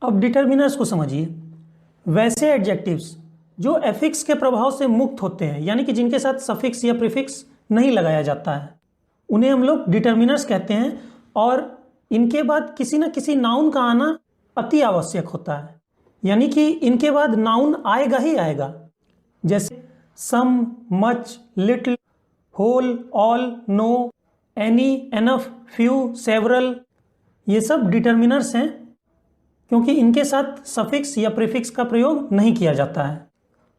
अब डिटर्मिनर्स को समझिए। वैसे एडजेक्टिव्स जो एफिक्स के प्रभाव से मुक्त होते हैं, यानी कि जिनके साथ सफिक्स या प्रीफिक्स नहीं लगाया जाता है, उन्हें हम लोग डिटर्मिनर्स कहते हैं। और इनके बाद किसी न किसी नाउन का आना अति आवश्यक होता है, यानी कि इनके बाद नाउन आएगा ही आएगा। जैसे some, much, little, whole, all, no, any, enough, few, several, ये सब डिटर्मिनर्स हैं क्योंकि इनके साथ सफिक्स या प्रीफिक्स का प्रयोग नहीं किया जाता है।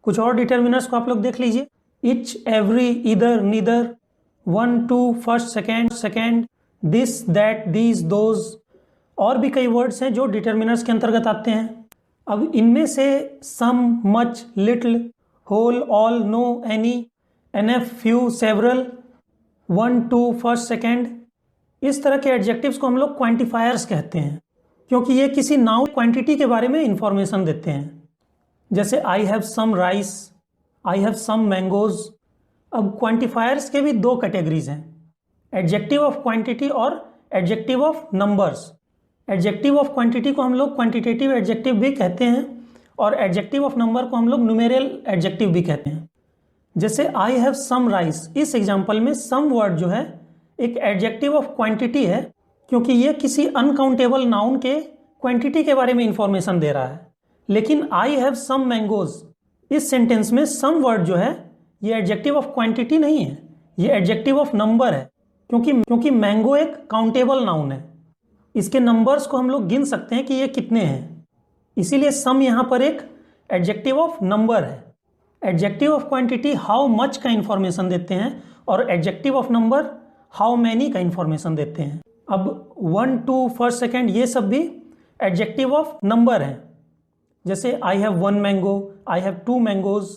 कुछ और डिटर्मिनर्स को आप लोग देख लीजिए। Each, every, either, neither, one, two, first, second, this, that, these, those, और भी कई वर्ड्स हैं जो डिटर्मिनर्स के अंतर्गत आते हैं। अब इनमें से some, much, little, whole, all, no, any, enough, few, several, one, two, first, second, इस तरह के एडजेक्टिव्स को हम लोग क्वांटिफायर्स कहते हैं क्योंकि ये किसी नाउन क्वांटिटी के बारे में इंफॉर्मेशन देते हैं। जैसे I have some rice, I have some mangoes. अब क्वांटिफायर्स के भी दो कैटेगरीज हैं, एडजेक्टिव ऑफ क्वांटिटी और adjective of numbers. Adjective of quantity को हम लोग क्वांटिटेटिव एडजेक्टिव भी कहते हैं और एडजेक्टिव ऑफ नंबर को हम लोग न्यूमेरियल एडजेक्टिव भी कहते हैं। जैसे आई हैव सम राइस, इस एग्जाम्पल में सम वर्ड जो है एक एडजेक्टिव ऑफ क्वांटिटी है क्योंकि ये किसी अनकाउंटेबल नाउन के क्वांटिटी के बारे में इंफॉर्मेशन दे रहा है। लेकिन आई हैव सम मैंगोज, इस सेंटेंस में सम वर्ड जो है ये एडजेक्टिव ऑफ क्वांटिटी नहीं है, ये एडजेक्टिव ऑफ नंबर है क्योंकि मैंगो एक काउंटेबल नाउन है, इसके नंबर्स को हम लोग गिन सकते हैं कि ये कितने हैं, इसीलिए सम यहाँ पर एक एडजेक्टिव ऑफ नंबर है। Adjective of quantity how much का इंफॉर्मेशन देते हैं और adjective of number how many का इंफॉर्मेशन देते हैं। अब वन, टू, फर्स्ट, सेकेंड, ये सब भी एडजेक्टिव ऑफ नंबर हैं। जैसे I have one mango, I have two mangoes,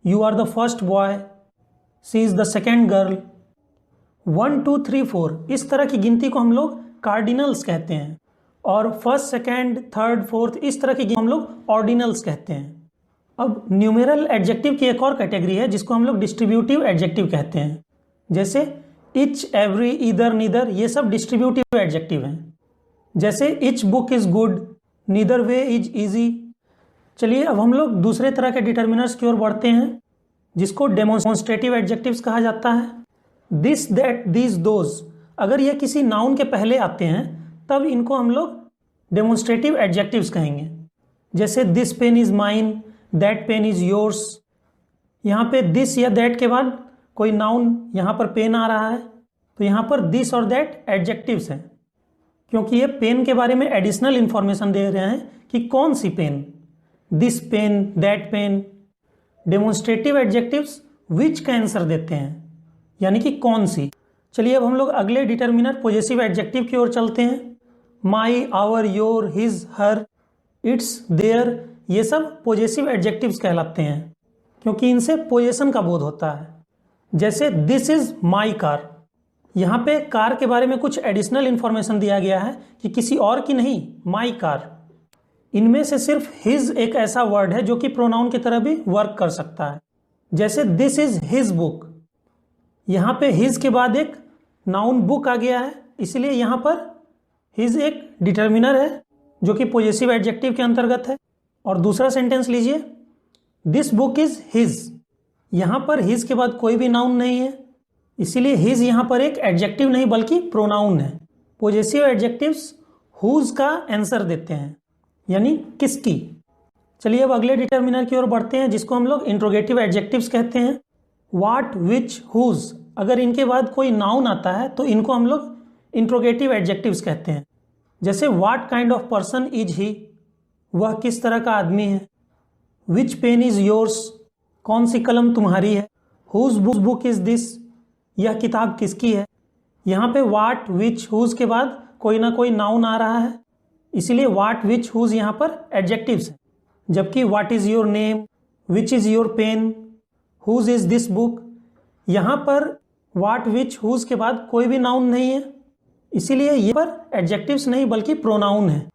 you are the first boy, she is the second girl, 1, 2, 3, 4, इस तरह की गिनती को हम लोग कार्डिनल्स कहते हैं। और फर्स्ट, सेकेंड, थर्ड, फोर्थ, इस तरह की हम लोग ऑर्डिनल्स कहते हैं। अब न्यूमेरल एडजेक्टिव की एक और कैटेगरी है जिसको हम लोग डिस्ट्रीब्यूटिव एडजेक्टिव कहते हैं। जैसे इच, एवरी, इधर, नीदर, ये सब डिस्ट्रीब्यूटिव एडजेक्टिव हैं। जैसे etch book is good, neither way is easy. चलिए अब हम लोग दूसरे तरह के डिटर्मिनर्स की ओर बढ़ते हैं जिसको डेमोन्स्ट्रेटिव एडजेक्टिव्स कहा जाता है। दिस, दैट, दीज, दोज, अगर ये किसी नाउन के पहले आते हैं तब इनको हम लोग डेमोन्स्ट्रेटिव एडजेक्टिव्स कहेंगे। जैसे this pen is mine, that pen is yours. यहाँ पे दिस या दैट के बाद कोई नाउन, यहाँ पर पेन आ रहा है तो यहाँ पर दिस और दैट एडजेक्टिव्स हैं क्योंकि ये पेन के बारे में एडिशनल इंफॉर्मेशन दे रहे हैं कि कौन सी pen, this pen, that pen. Demonstrative adjectives which का आंसर देते हैं, यानी कि कौन सी। चलिए अब हम लोग अगले डिटर्मिनर पॉजेसिव एडजेक्टिव की ओर चलते हैं। My, our, your, his, her, its, their, ये सब पॉजेसिव एडजेक्टिव्स कहलाते हैं क्योंकि इनसे पोजेशन का बोध होता है। जैसे दिस इज माई कार, यहाँ पे कार के बारे में कुछ एडिशनल इंफॉर्मेशन दिया गया है कि किसी और की नहीं, माई कार। इनमें से सिर्फ हिज एक ऐसा वर्ड है जो कि प्रोनाउन की तरह भी वर्क कर सकता है। जैसे दिस इज हिज बुक, यहाँ पे हिज के बाद एक नाउन बुक आ गया है, इसलिए यहाँ पर हिज एक डिटर्मिनर है जो कि पॉजेसिव एडजेक्टिव के अंतर्गत है। और दूसरा सेंटेंस लीजिए, दिस बुक इज हिज, यहाँ पर हिज के बाद कोई भी नाउन नहीं है, इसीलिए हिज यहाँ पर एक एडजेक्टिव नहीं बल्कि प्रोनाउन है। पॉजेसिव एडजेक्टिव्स हुज का आंसर देते हैं, यानी किसकी। चलिए अब अगले डिटर्मिनर की ओर बढ़ते हैं जिसको हम लोग इंट्रोगेटिव एडजेक्टिव्स कहते हैं। व्हाट, विच, हुज, अगर इनके बाद कोई नाउन आता है तो इनको हम लोग इंट्रोगेटिव एडजेक्टिव्स कहते हैं। जैसे what kind of person is he, वह किस तरह का आदमी है। विच पेन इज योर्स, कौन सी कलम तुम्हारी है। हुज बुक इज दिस, यह किताब किसकी है। यहाँ पे व्हाट, विच, हुज के बाद कोई ना कोई नाउन आ रहा है, इसीलिए व्हाट, विच, हुज यहाँ पर एडजेक्टिव्स हैं। जबकि what is your name, which is your pen, whose is this book, यहाँ पर व्हाट, विच, हुज के बाद कोई भी नाउन नहीं है, इसीलिए ये पर एडजेक्टिव्स नहीं बल्कि प्रोनाउन है।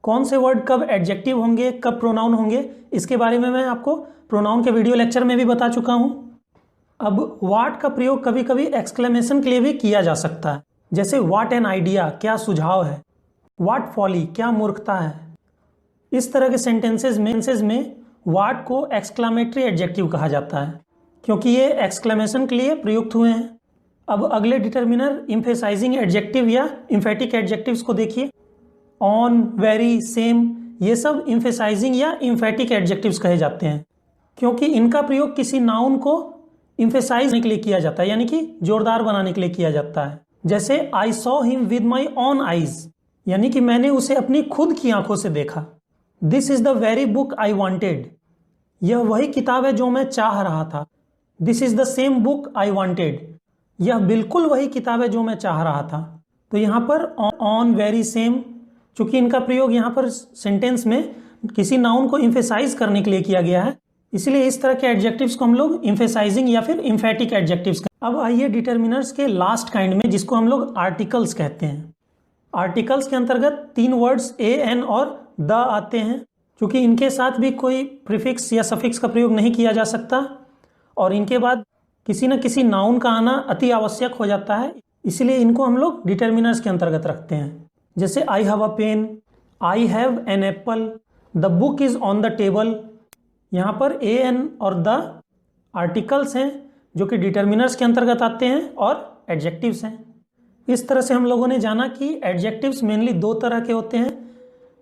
कौन से वर्ड कब एडजेक्टिव होंगे, कब प्रोनाउन होंगे, इसके बारे में मैं आपको प्रोनाउन के वीडियो लेक्चर में भी बता चुका हूँ। अब व्हाट का प्रयोग कभी कभी एक्सक्लेमेशन के लिए भी किया जा सकता है। जैसे व्हाट एन आइडिया, क्या सुझाव है। व्हाट फॉली, क्या मूर्खता है। इस तरह के सेंटेंसेज में व्हाट को एक्सक्लामेटरी एडजेक्टिव कहा जाता है, क्योंकि ये एक्सक्लेमेशन के लिए प्रयुक्त हुए हैं। अब अगले डिटर्मिनर एम्फेसाइजिंग एडजेक्टिव या एम्फेटिक एडजेक्टिव्स को देखिए। ऑन, वेरी, सेम, ये सब एम्फेसाइजिंग या एम्फेटिक एडजेक्टिव्स कहे जाते हैं, क्योंकि इनका प्रयोग किसी नाउन को एम्फेसाइज करने के लिए किया जाता है, यानी कि जोरदार बनाने के लिए किया जाता है। जैसे I saw him with my on eyes, यानी कि मैंने उसे अपनी खुद की आंखों से देखा। This is the very book I wanted, यह वही किताब है जो मैं चाह रहा था। This is the same book I wanted, यह बिल्कुल वही किताब है जो मैं चाह रहा था। तो यहाँ पर ऑन, वेरी, सेम, चूंकि इनका प्रयोग यहाँ पर सेंटेंस में किसी नाउन को एम्फेसाइज करने के लिए किया गया है, इसलिए इस तरह के एडजेक्टिव्स को हम लोग एम्फेसाइजिंग या फिर एम्फेटिक एडजेक्टिव्स। अब आइए डिटर्मिनर्स के लास्ट काइंड में, जिसको हम लोग आर्टिकल्स कहते हैं। आर्टिकल्स के अंतर्गत 3 वर्ड्स ए, एन और द आते हैं। क्योंकि इनके साथ भी कोई प्रीफिक्स या सफिक्स का प्रयोग नहीं किया जा सकता और इनके बाद किसी न किसी नाउन का आना अति आवश्यक हो जाता है, इसलिए इनको हम लोग डिटर्मिनर्स के अंतर्गत रखते हैं। जैसे I have a pen, I have an apple, the book is on the table. यहाँ पर ए, एन और द आर्टिकल्स हैं जो कि डिटर्मिनर्स के अंतर्गत आते हैं और एडजेक्टिव्स हैं। इस तरह से हम लोगों ने जाना कि एडजेक्टिव्स मेनली 2 तरह के होते हैं,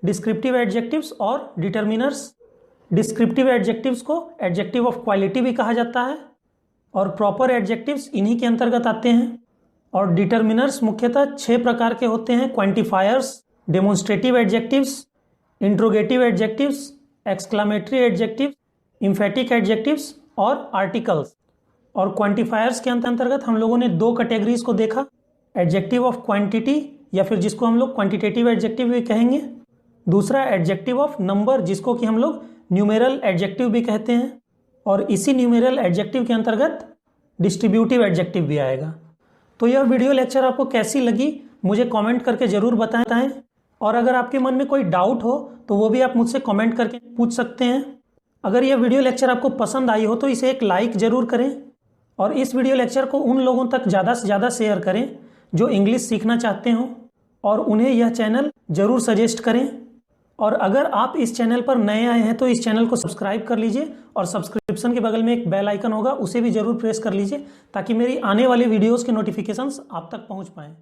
डिस्क्रिप्टिव एडजेक्टिव्स और डिटर्मिनर्स। डिस्क्रिप्टिव एडजेक्टिव्स को एडजेक्टिव ऑफ क्वालिटी भी कहा जाता है और प्रॉपर एडजेक्टिव्स इन्हीं के अंतर्गत आते हैं। और डिटर्मिनर्स मुख्यतः 6 प्रकार के होते हैं, quantifiers, demonstrative adjectives, interrogative adjectives, exclamatory adjectives, emphatic adjectives और आर्टिकल्स। और क्वांटिफायर्स के अंतर्गत हम लोगों ने 2 कैटेगरीज को देखा, एडजेक्टिव ऑफ क्वांटिटी या फिर जिसको हम लोग क्वांटिटेटिव एडजेक्टिव भी कहेंगे, दूसरा एडजेक्टिव ऑफ नंबर जिसको कि हम लोग न्यूमेरल एडजेक्टिव भी कहते हैं, और इसी न्यूमेरल एडजेक्टिव के अंतर्गत डिस्ट्रीब्यूटिव एडजेक्टिव भी आएगा। तो यह वीडियो लेक्चर आपको कैसी लगी मुझे कमेंट करके ज़रूर बताएं, और अगर आपके मन में कोई डाउट हो तो वो भी आप मुझसे कमेंट करके पूछ सकते हैं। अगर यह वीडियो लेक्चर आपको पसंद आई हो तो इसे एक लाइक ज़रूर करें और इस वीडियो लेक्चर को उन लोगों तक ज़्यादा से ज़्यादा शेयर करें जो इंग्लिश सीखना चाहते हों, और उन्हें यह चैनल ज़रूर सजेस्ट करें। और अगर आप इस चैनल पर नए आए हैं तो इस चैनल को सब्सक्राइब कर लीजिए और सब्सक्रिप्शन के बगल में एक बेल आइकन होगा, उसे भी ज़रूर प्रेस कर लीजिए ताकि मेरी आने वाली वीडियोज़ के नोटिफिकेशंस आप तक पहुँच पाएँ।